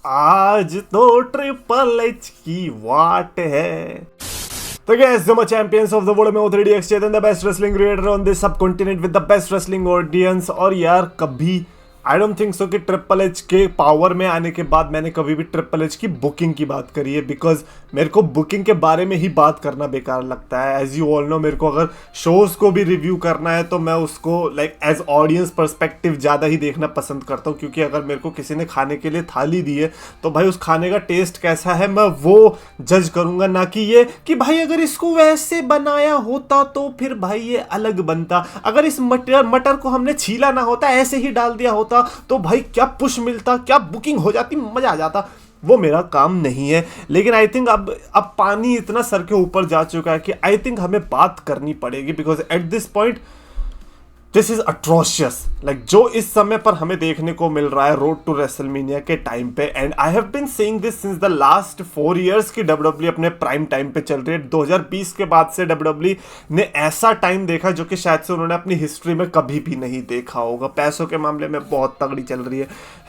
आज तो triple H की वाट है। तो guys, the champions of the world में 3DX Chetan, the best wrestling creator on this subcontinent with the best wrestling audience। और यार कभी आई डोंट थिंक सो कि ट्रिपल एच के पावर में आने के बाद मैंने कभी भी ट्रिपल एच की बुकिंग की बात करी है, बिकॉज मेरे को बुकिंग के बारे में ही बात करना बेकार लगता है। एज यू ऑल नो, मेरे को अगर शोज़ को भी रिव्यू करना है तो मैं उसको लाइक एज ऑडियंस पर्सपेक्टिव ज़्यादा ही देखना पसंद करता हूँ, क्योंकि अगर मेरे को किसी ने खाने के लिए थाली दी है तो भाई उस खाने का टेस्ट कैसा है मैं वो जज करूँगा, ना कि ये कि भाई अगर इसको वैसे बनाया होता तो फिर भाई ये अलग बनता, अगर इस मटर को हमने छीला ना होता ऐसे ही डाल दिया होता तो भाई क्या पुश मिलता, क्या बुकिंग हो जाती, मजा आ जाता। वो मेरा काम नहीं है। लेकिन आई थिंक अब पानी इतना सर के ऊपर जा चुका है कि आई थिंक हमें बात करनी पड़ेगी, because at this point this is atrocious. Like जो इस समय पर हमें देखने को मिल रहा है रोड टू रेसलमेनिया के टाइम पे, and I have been saying this since the last 4 years की WWE अपने प्राइम टाइम पे चल रही है। 2020 के बाद से WWE ने ऐसा टाइम देखा जो कि शायद से उन्होंने अपनी हिस्ट्री में कभी भी नहीं देखा होगा। पैसों के मामले में बहुत तगड़ी चल रही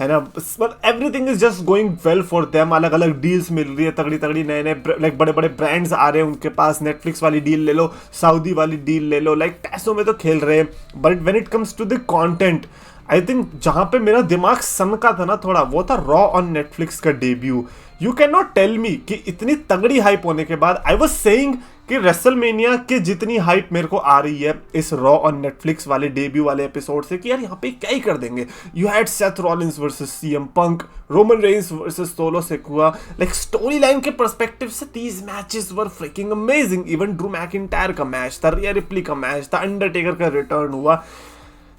है ना, but everything is just going well for them. अलग अलग डील्स मिल रही है, तगड़ी तगड़ी नए नए लाइक बड़े बड़े ब्रांड्स आ रहे हैं उनके पास। नेटफ्लिक्स वाली डील ले लो, सऊदी वाली डील ले लो, लाइक पैसों में तो खेल रहे हैं। But when it comes to the content, I think जहां पे मेरा दिमाग सनका था ना थोड़ा, वो था रॉ ऑन नेटफ्लिक्स का debut. You can not tell me कि इतनी तगड़ी हाइप होने के बाद, आई वाज सेइंग कि रेसलमेनिया के जितनी हाइप मेरे को आ रही है इस रॉ ऑन नेटफ्लिक्स वाले डेब्यू वाले एपिसोड से, कि यार यहाँ पे क्या ही कर देंगे। You had Seth Rollins versus CM Punk, Roman Reigns versus Solo Sikoa. Like story line के पर्सपेक्टिव से these matches were freaking amazing. Even Drew McIntyre का मैच था, रिया रिप्ली का मैच था, अंडरटेकर का रिटर्न हुआ।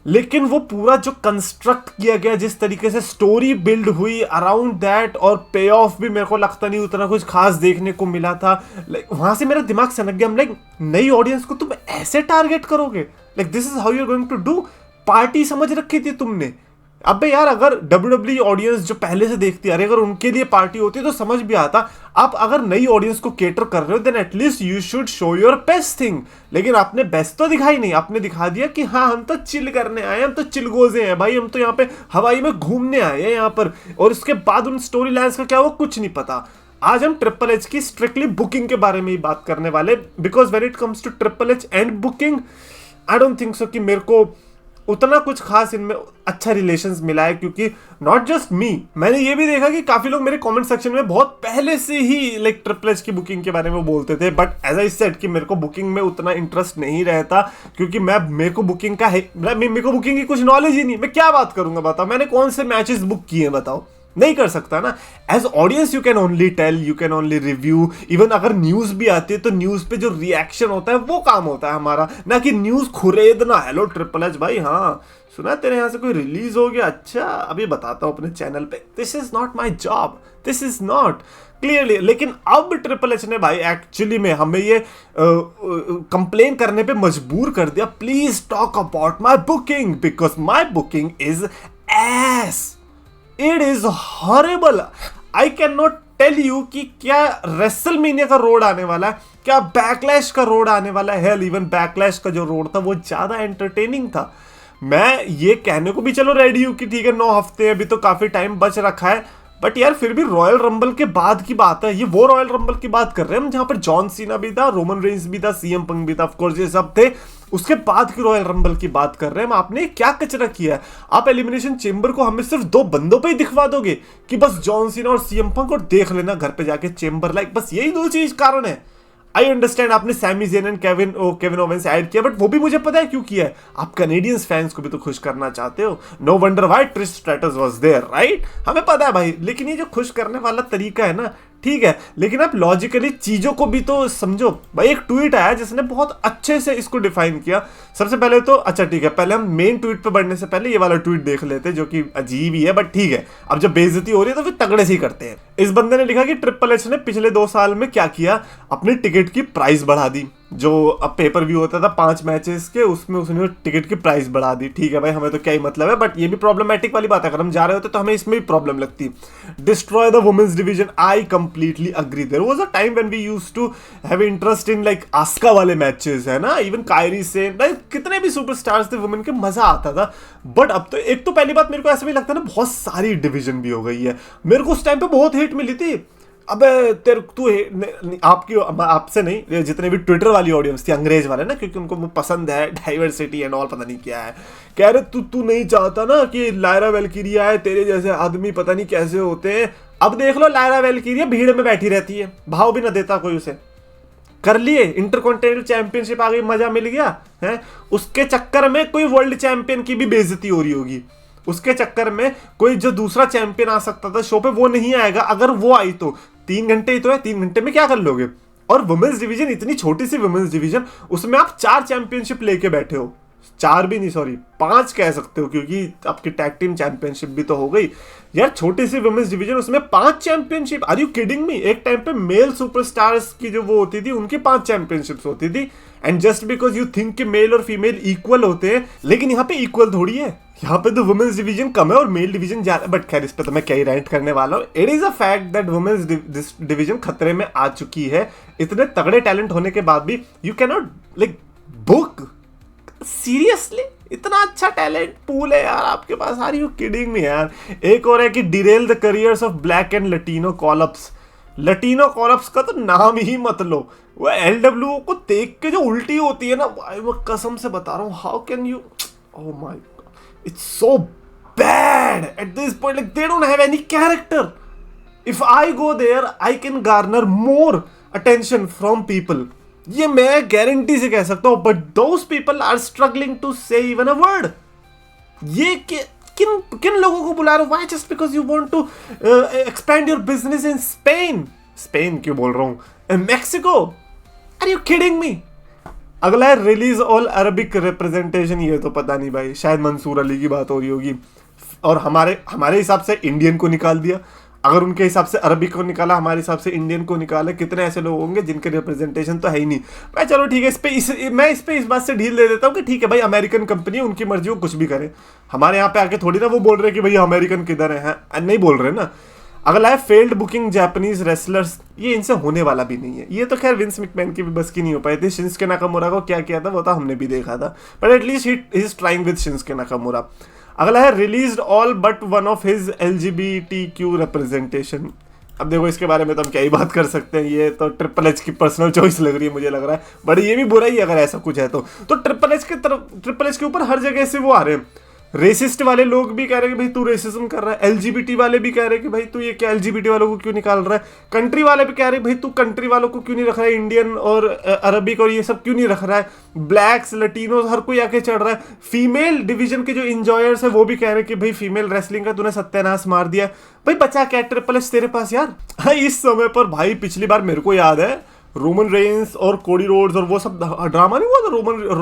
लेकिन वो पूरा जो कंस्ट्रक्ट किया गया, जिस तरीके से स्टोरी बिल्ड हुई अराउंड दैट, और पे ऑफ भी मेरे को लगता नहीं उतना कुछ खास देखने को मिला था। लाइक वहां से मेरा दिमाग सनक गया। लाइक नई ऑडियंस को तुम ऐसे टारगेट करोगे? Like this is how you are going to do? Party समझ रखी थी तुमने? अबे यार, अगर WWE ऑडियंस जो पहले से देखती आ रही है, अगर उनके लिए पार्टी होती तो समझ भी आता। आप अगर नई ऑडियंस को केटर कर रहे हो then at least you should show your best thing. लेकिन आपने बेस्ट तो दिखाई नहीं, आपने दिखा दिया कि हाँ हम तो चिल करने आए हैं, हम तो चिलगोजे हैं भाई, हम तो यहाँ पे हवाई में घूमने आए हैं यहाँ पर। और उसके बाद उन स्टोरी लाइन्स का क्या वो कुछ नहीं पता। आज हम ट्रिपल एच की स्ट्रिक्टली बुकिंग के बारे में ही बात करने वाले, because when it comes to triple H and booking, I don't think so कि मेरे को उतना कुछ खास इनमें अच्छा रिलेशंस मिला है। क्योंकि नॉट जस्ट मी, मैंने ये भी देखा कि काफी लोग मेरे कमेंट सेक्शन में बहुत पहले से ही लाइक ट्रिपल एच की बुकिंग के बारे में बोलते थे। बट एज आई सेड कि मेरे को बुकिंग में उतना इंटरेस्ट नहीं रहता, क्योंकि मेरे को बुकिंग का है, मेरे को बुकिंग की कुछ नॉलेज ही नहीं। मैं क्या बात करूंगा बताओ? मैंने कौन से मैचेस बुक किए हैं बताओ? नहीं कर सकता ना। As audience you can only tell, you can only review. Even अगर न्यूज भी आती है तो न्यूज पे जो रिएक्शन होता है वो काम होता है हमारा, ना कि न्यूज खुरेदना। हेलो ट्रिपल एच भाई, हाँ सुना तेरे यहाँ से कोई रिलीज हो गया, अच्छा अभी बताता हूँ अपने चैनल पे। This is not my job, this is not clearly. लेकिन अब ट्रिपल एच ने भाई एक्चुअली में हमें ये कंप्लेन करने पे मजबूर कर दिया, please talk about my booking, because my booking is ass, it is horrible. I can not tell you कि क्या रेसलमेनिया का रोड आने वाला है, क्या बैकलैश का रोड आने वाला है। हेल इवन बैकलैश का जो रोड था वो ज्यादा एंटरटेनिंग था। मैं ये कहने को भी चलो रेडी हूं कि ठीक है 9 हफ्ते अभी तो काफी टाइम बच रखा है, बट यार फिर भी रॉयल रंबल के बाद की बात है। ये वो रॉयल रंबल की बात कर रहे हैं हम जहां पर जॉन सीना भी था, रोमन रेंस भी था, सीएम पंक भी था, ऑफ कोर्स ये सब थे। उसके बाद की रॉयल रंबल की बात कर रहे हैं हम। आपने क्या कचरा किया है? आप एलिमिनेशन चेंबर को हमें सिर्फ 2 बंदों पे ही दिखवा दोगे कि बस जॉन सीना और सीएम पंक, और देख लेना घर पे जाके चेंबर। लाइक बस यही 2 चीज कारण है। आई अंडरस्टैंड आपने Sami Zayn and Kevin Owens add किया, बट वो भी मुझे पता है क्यों किया है। आप कैनेडियंस फैंस को भी तो खुश करना चाहते हो। No wonder why Trish Stratus was there, right? हमें पता है भाई, लेकिन ये जो खुश करने वाला तरीका है ना, ठीक है, लेकिन आप लॉजिकली चीजों को भी तो समझो भाई। एक ट्वीट आया जिसने बहुत अच्छे से इसको डिफाइन किया। सबसे पहले तो अच्छा ठीक है, पहले हम मेन ट्वीट पे बढ़ने से पहले ये वाला ट्वीट देख लेते हैं, जो कि अजीब ही है, बट ठीक है। अब जब बेइज्जती हो रही है तो फिर तगड़े से ही करते हैं। इस बंदे ने लिखा कि ट्रिपल एच ने पिछले 2 साल में क्या किया, अपनी टिकट की प्राइस बढ़ा दी, जो अब पेपर व्यू होता था 5 मैचेस के, उसमें उसने टिकट की प्राइस बढ़ा दी। ठीक है भाई, हमें तो क्या ही मतलब है, बट ये भी प्रॉब्लमेटिक वाली बात है। अगर हम जा रहे होते तो हमें इसमें भी प्रॉब्लम लगती। Destroy the women's division, I completely agree. There was a time when we used to have interest in like Asuka वाले मैचेस, है ना, इवन कायरी से, लाइक कितने भी सुपरस्टार्स थे वुमेन के, मजा आता था। बट अब तो एक तो पहली बात मेरे को ऐसा भी लगता है ना, बहुत सारी डिवीजन भी हो गई है। मेरे को उस टाइम पे बहुत हेट मिली थी। अबे तेरे तू आपकी आपसे नहीं, जितने भी ट्विटर वाली ऑडियंस थी, अंग्रेज वाले ना, क्योंकि उनको वो पसंद है डाइवर्सिटी एंड ऑल, पता नहीं क्या है। कह रहे तू नहीं चाहता ना कि लायरा वेलकिरिया है, तेरे जैसे आदमी पता नहीं कैसे होते हैं। अब देख लो, लायरा वेलकिरिया भीड़ में बैठी रहती है, भाव भी ना देता कोई उसे। कर लिए, इंटरकॉन्टिनेंटल चैंपियनशिप आ गई, मजा मिल गया है। उसके चक्कर में कोई वर्ल्ड चैंपियन की भी बेइज्जती हो रही होगी। उसके चक्कर में कोई जो दूसरा चैंपियन आ सकता था शो पे, वो नहीं आएगा। अगर वो आई तो 3 घंटे ही तो है, 3 घंटे में क्या कर लोगे। और वुमेन्स डिवीजन, इतनी छोटी सी वुमेन्स डिवीजन, उसमें आप 4 चैंपियनशिप लेके बैठे हो। 4 भी नहीं, सॉरी 5 कह सकते हो, क्योंकि आपकी टैग टीम चैंपियनशिप भी तो हो गई यार। छोटी सी वुमेन्स डिवीजन, उसमें 5 championship, are you kidding me. एक टाइम पे मेल सुपरस्टार्स की जो वो होती थी, उनकी 5 चैंपियनशिप्स होती थी। And just because you think कि मेल और फीमेल इक्वल होते हैं, लेकिन यहाँ पे इक्वल थोड़ी है। यहाँ पे तो वुमेन्स डिवीजन कम है और मेल डिवीजन ज्यादा। बट खैर, इस पे तो मैं क्या ही रेंट करने वाला हूँ। It is a fact that women's division खतरे में आ चुकी है। इतने तगड़े टैलेंट होने के बाद भी you can not like book, seriously इतना अच्छा टैलेंट पूल है यार आपके पास। आर यू किडिंग मी यार। एक और है कि derail the careers of black and Latino callups. Latino callups का तो नाम ही मत लो। वो एलडब्ल्यू को देख के जो उल्टी होती है ना भाई, वो कसम से बता रहा हूँ, how can you, oh my God, it's so bad at this point. Like, they don't have any character. If I go there, I can garner more attention from people. ये मैं गारंटी से कह सकता हूँ। But those people are struggling to say even a word. ये किन किन लोगों को बुला रहे हो? Why just because you want to expand your business in Spain? Spain क्यों बोल रहा हूँ? Mexico? Are you kidding me? अगला है रिलीज ऑल अरबिक रिप्रेजेंटेशन। ये तो पता नहीं भाई, शायद मंसूर अली की बात हो रही होगी। और हमारे हिसाब से इंडियन को निकाल दिया। अगर उनके हिसाब से अरबिक को निकाला, हमारे हिसाब से इंडियन को निकाला। कितने ऐसे लोग होंगे जिनके रिप्रेजेंटेशन तो है ही नहीं। मैं चलो ठीक है, मैं इस बात से ढील दे देता हूँ कि ठीक है भाई, अमेरिकन कंपनी है, उनकी मर्जी, वो कुछ भी करे। हमारे यहाँ पे आके थोड़ी ना वो बोल रहे कि भैया अमेरिकन किधर है, नहीं बोल रहे ना। अगला है फेल्ड बुकिंग जापानीज रेसलर्स। ये इनसे होने वाला भी नहीं है। ये तो खैर विंस मैकमैन की भी बस की नहीं हो पाई थी। शिंस्के नाकामुरा को क्या किया था वो तो हमने भी देखा था, but at least he is trying with Shinsuke Nakamura. अगला है released all but one of his LGBTQ representation. अब देखो, इसके बारे में तो हम क्या ही बात कर सकते हैं। ये तो ट्रिपल एच की पर्सनल चॉइस लग रही है, मुझे लग रहा है। बट ये भी बुरा ही अगर ऐसा कुछ है तो ट्रिपल एच के ऊपर हर जगह से वो आ रहे हैं। रेसिस्ट वाले लोग भी कह रहे हैं कि भाई तू रेसिज्म कर रहा है। एलजीबीटी वाले भी कह रहे हैं कि भाई तू ये क्या एलजीबीटी वालों को क्यों निकाल रहा है। कंट्री वाले भी कह रहे हैं भाई तू कंट्री वालों को क्यों नहीं रख रहा है, इंडियन और अरबिक और ये सब क्यों नहीं रख रहा है। ब्लैक्स, लटीनोज, हर कोई आके चढ़ रहा है। फीमेल डिवीजन के जो इंजॉयर्स है वो भी कह रहे हैं कि भाई फीमेल रेसलिंग का तूने सत्यानाश मार दिया। भाई बचा क्या ट्रिपल एच तेरे पास यार। इस समय पर भाई, पिछली बार मेरे को याद है रोमन रेंस और कोडी रोड्स और वो सब ड्रामा नहीं हुआ था।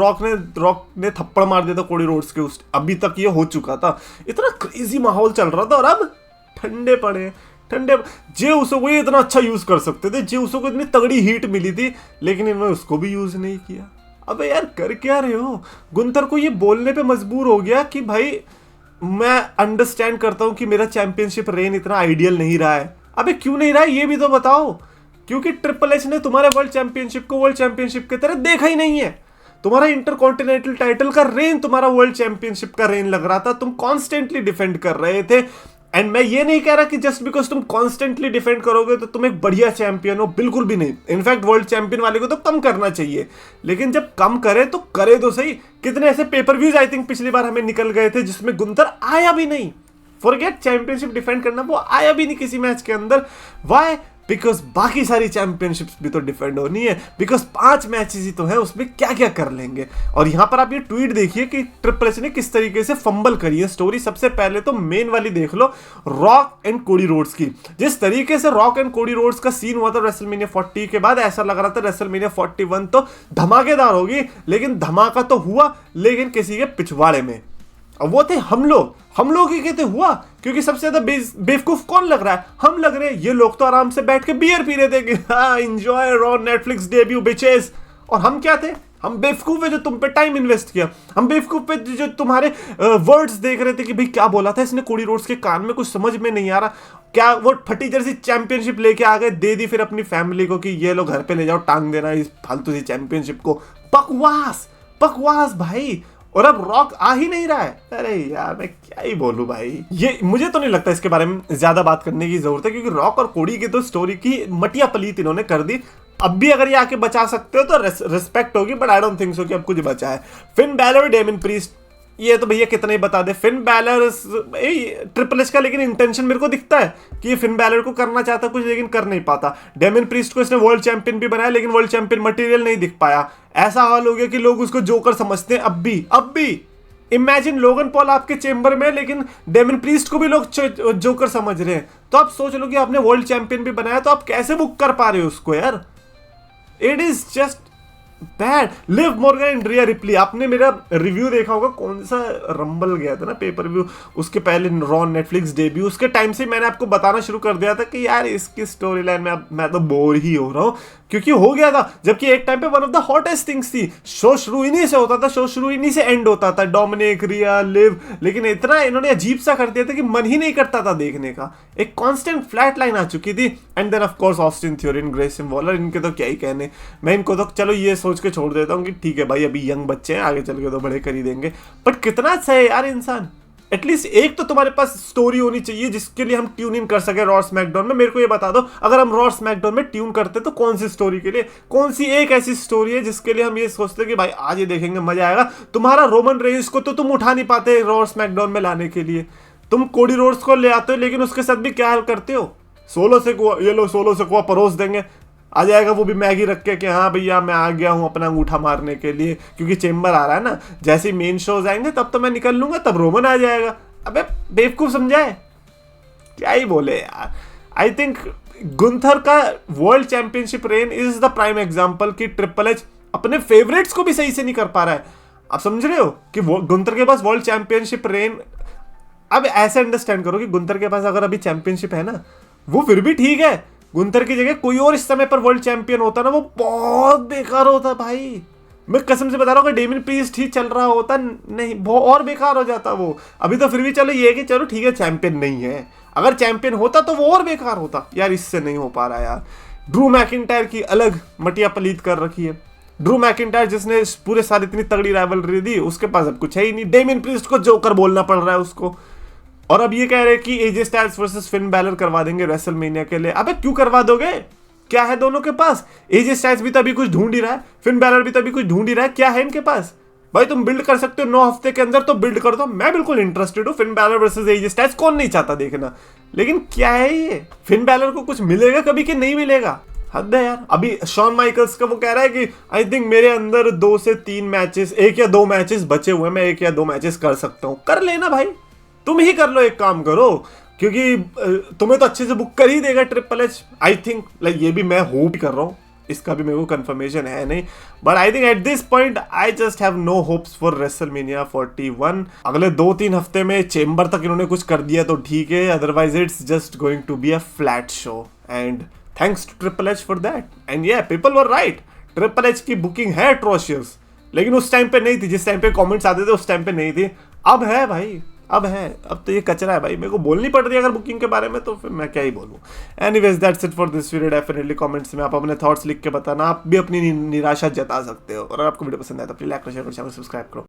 रॉक ने थप्पड़ मार दिया था कोडी रोड्स के। उस अभी तक ये हो चुका था। इतना क्रेजी माहौल चल रहा था और अब ठंडे पड़े। जे उसो को ये इतना अच्छा यूज कर सकते थे। जे उसो को इतनी तगड़ी हीट मिली थी, लेकिन इन्होंने उसको भी यूज नहीं किया। अबे यार कर क्या रहे हो। गुंतर को ये बोलने पे मजबूर हो गया कि भाई मैं अंडरस्टैंड करता हूं कि मेरा चैंपियनशिप रेन इतना आइडियल नहीं रहा है। अबे क्यों नहीं रहा है ये भी तो बताओ। क्योंकि ट्रिपल एच ने तुम्हारे वर्ल्ड चैंपियनशिप को वर्ल्ड चैंपियनशिप की तरह देखा ही नहीं है। तुम्हारा इंटरकॉन्टिनेंटल टाइटल का रेन तुम्हारा वर्ल्ड चैंपियनशिप का रेन लग रहा था। तुम कॉन्स्टेंटली डिफेंड कर रहे थे। एंड मैं ये नहीं कह रहा कि जस्ट बिकॉज तुम कॉन्स्टेंटली डिफेंड करोगे तो तुम एक बढ़िया चैंपियन हो, बिल्कुल भी नहीं। इनफैक्ट वर्ल्ड चैंपियन वाले को तो कम करना चाहिए, लेकिन जब कम करे तो करे तो सही। कितने ऐसे पेपर व्यूज आई थिंक पिछली बार हमें निकल गए थे जिसमें गुंतर आया भी नहीं। फॉरगेट चैंपियनशिप डिफेंड करना, वो आया भी नहीं किसी मैच के अंदर। वाई? बिकॉज बाकी सारी चैंपियनशिप्स भी तो डिफेंड होनी है। बिकॉज 5 मैचेस ही तो है, उसमें क्या क्या कर लेंगे। और यहां पर आप ये ट्वीट देखिए कि ट्रिपल एच ने किस तरीके से फंबल करी है स्टोरी। सबसे पहले तो मेन वाली देख लो, रॉक एंड कोडी रोड्स की। जिस तरीके से रॉक एंड कोडी रोड्स का सीन हुआ था रेसलमेनिया 40 के बाद, ऐसा लग रहा था रेसलमेनिया 41 तो धमाकेदार होगी। लेकिन धमाका तो हुआ, लेकिन किसी के पिछवाड़े में। और वो थे हम लोग ही कहते हुआ, क्योंकि सबसे ज्यादा बेवकूफ कौन लग रहा है? हम लग रहे हैं। ये लोग तो आराम से बैठ के बियर पी रहे थे कि हाँ enjoy Raw Netflix debut bitches. और हम क्या थे? हम बेवकूफ है जो तुम पे टाइम इन्वेस्ट किया, हम बेवकूफ है जो तुम्हारे वर्ड्स देख रहे थे कि भाई क्या बोला था इसने कोडी रोड्स के कान में, कुछ समझ में नहीं आ रहा, क्या वो फटी जर्सी चैंपियनशिप लेके आ गए, दे दी फिर अपनी फैमिली को कि ये लो घर पे ले जाओ, टांग देना इस फालतू सी चैंपियनशिप को। बकवास बकवास भाई। और अब रॉक आ ही नहीं रहा है। अरे यार मैं क्या ही बोलूं भाई, ये मुझे तो नहीं लगता इसके बारे में ज्यादा बात करने की जरूरत है, क्योंकि रॉक और कोडी की तो स्टोरी की मटिया पलीत इन्होंने कर दी। अब भी अगर ये आके बचा सकते हो तो रिस्पेक्ट होगी, but I don't think so कि अब कुछ बचा है। फिन बैलर, डेमिन प्रीस्ट, ये तो भैया कितना ही बता दे। फिन बैलर ट्रिपल एच का लेकिन इंटेंशन मेरे को दिखता है कि ये फिन बैलर को करना चाहता कुछ, लेकिन कर नहीं पाता। डेमिन प्रीस्ट को इसने वर्ल्ड चैंपियन भी बनाया, लेकिन वर्ल्ड चैंपियन मटेरियल नहीं दिख पाया। ऐसा हाल हो गया कि लोग उसको जोकर समझते हैं अब भी। इमेजिन लोगन पॉल आपके चेंबर में, लेकिन डेमिन प्रीस्ट को भी लोग जोकर समझ रहे हैं। तो आप सोच लो कि आपने वर्ल्ड चैंपियन भी बनाया, तो आप कैसे बुक कर पा रहे हो उसको यार? It is just bad. Liv Morgan and Riya replay, आपने मेरा रिव्यू देखा होगा, कौन सा रंबल गया था ना पेपर व्यू, उसके पहले रॉ नेटफ्लिक्स डेब्यू, उसके टाइम से मैंने आपको बताना शुरू कर दिया था कि यार इसकी स्टोरी लाइन में अब मैं तो बोर ही हो रहा हूँ, क्योंकि हो गया था। जबकि एक टाइम पे one of the hottest things थी, शो शुरू इन्हीं से होता था, शो शुरू इन्हीं से एंड होता था, डोमिनिक, रिया, लिव, लेकिन इतना इन्होंने अजीब सा कर दिया था कि मन ही नहीं करता था देखने का। एक कांस्टेंट फ्लैट लाइन आ चुकी थी। And then of course Austin Theory, Grayson Waller, इनके तो क्या ही कहने। मैं इनको तो चलो ये सोच के छोड़ देता हूँ कि ठीक है भाई अभी यंग बच्चे हैं, आगे चल के तो बड़े कर ही देंगे। बट कितना अच्छा है यार इंसान। एटलीस्ट एक तो तुम्हारे पास स्टोरी होनी चाहिए जिसके लिए हम ट्यून इन कर सके रॉ स्मैकडाउन में। मेरे को ये बता दो, अगर हम रॉ स्मैकडाउन में ट्यून करते तो कौन सी स्टोरी के लिए, कौन सी एक ऐसी स्टोरी है जिसके लिए हम ये सोचते कि भाई आज ये देखेंगे मजा आएगा? तुम्हारा रोमन रेंस को तो तुम उठा नहीं पाते रॉ स्मैकडाउन में लाने के लिए, तुम कोडी रोड्स को ले आते हो, लेकिन उसके साथ भी क्या हाल करते हो? सोलो से ये लो सोलो से परोस देंगे, आ जाएगा वो भी मैगी रख के कि हाँ भैया मैं आ गया हूँ अपना अंगूठा मारने के लिए, क्योंकि चेंबर आ रहा है ना, जैसे ही मेन शोज आएंगे तब तो मैं निकल लूंगा, तब रोमन आ जाएगा। अबे बेवकूफ समझाए, क्या ही बोले यार। आई थिंक गुंथर का world championship rain is the prime example कि ट्रिपल एच अपने फेवरेट्स को भी सही से नहीं कर पा रहा है। आप समझ रहे हो कि गुंथर के पास वर्ल्ड चैंपियनशिप रेन, अब ऐसे अंडरस्टैंड करो कि गुंथर के पास अगर अभी चैंपियनशिप है ना, वो फिर भी ठीक है। गुंथर की जगह कोई और इस समय पर वर्ल्ड चैंपियन होता ना, वो बहुत बेकार होता भाई। मैं कसम से बता रहा हूँ कि डेमिन प्रीस्ट ही चल रहा होता, नहीं बहुत और बेकार हो जाता वो। अभी तो फिर भी चलो ये है कि चलो ठीक है चैंपियन नहीं है, अगर चैंपियन होता तो वो और बेकार होता यार। इससे नहीं हो पा रहा यार। ड्रू मैकिंटायर की अलग मटिया पलीत कर रखी है। ड्रू मैकिंटायर जिसने पूरे साल इतनी तगड़ी राइवलरी दी, उसके पास अब कुछ है ही नहीं। डेमिन प्रीस्ट को जोकर बोलना पड़ रहा है उसको, और अब ये कह रहे हैं कि AJ Styles versus Finn Balor करवा देंगे रेसलमेनिया के लिए। अबे क्यों करवा दोगे? क्या है दोनों के पास? एजे स्टाइल्स भी तो अभी कुछ ढूंढ ही रहा है, फिन बैलर भी तो अभी कुछ ढूंढ ही रहा है, क्या है इनके पास? भाई तुम बिल्ड कर सकते हो 9 हफ्ते के अंदर तो बिल्ड कर दो, मैं बिल्कुल इंटरेस्टेड हूँ। Finn Balor versus AJ Styles कौन नहीं चाहता देखना, लेकिन क्या है ये? फिन बैलर को कुछ मिलेगा कभी कि नहीं मिलेगा? हद है यार। अभी शॉन माइकल्स का वो कह रहा है कि आई थिंक मेरे अंदर 2 से 3 मैचेस, 1 या 2 मैचेस बचे हुए हैं, मैं 1 या 2 मैचेस कर सकता हूँ। कर लेना भाई, तुम ही कर लो, एक काम करो, क्योंकि तुम्हें तो अच्छे से बुक कर ही देगा triple H. I think like ये भी मैं होप कर रहा हूँ, इसका भी मेरे को कंफर्मेशन है नहीं, but I think at this point I just have no hopes for WrestleMania 41। अगले 2-3 हफ्ते में चेंबर तक इन्होंने कुछ कर दिया तो ठीक है, otherwise it's just going to be a flat show, and thanks to triple H for that. And yeah, people were right, triple H की बुकिंग है एट्रोशियस, लेकिन उस टाइम पे नहीं थी, जिस टाइम पे कमेंट्स आते थे उस टाइम पे नहीं थी। अब है भाई, अब है, अब तो ये कचरा है भाई, मेरे को बोलनी पड़ रही है अगर बुकिंग के बारे में, तो फिर मैं क्या ही बोलूँ। Anyways that's it for this video. Definitely comments में आप अपने थॉट्स लिख के बताना, आप भी अपनी निराशा जता सकते हो, और अगर आपको वीडियो पसंद आए तो प्लीज लाइक करो, शेयर करो, सब्सक्राइब करो।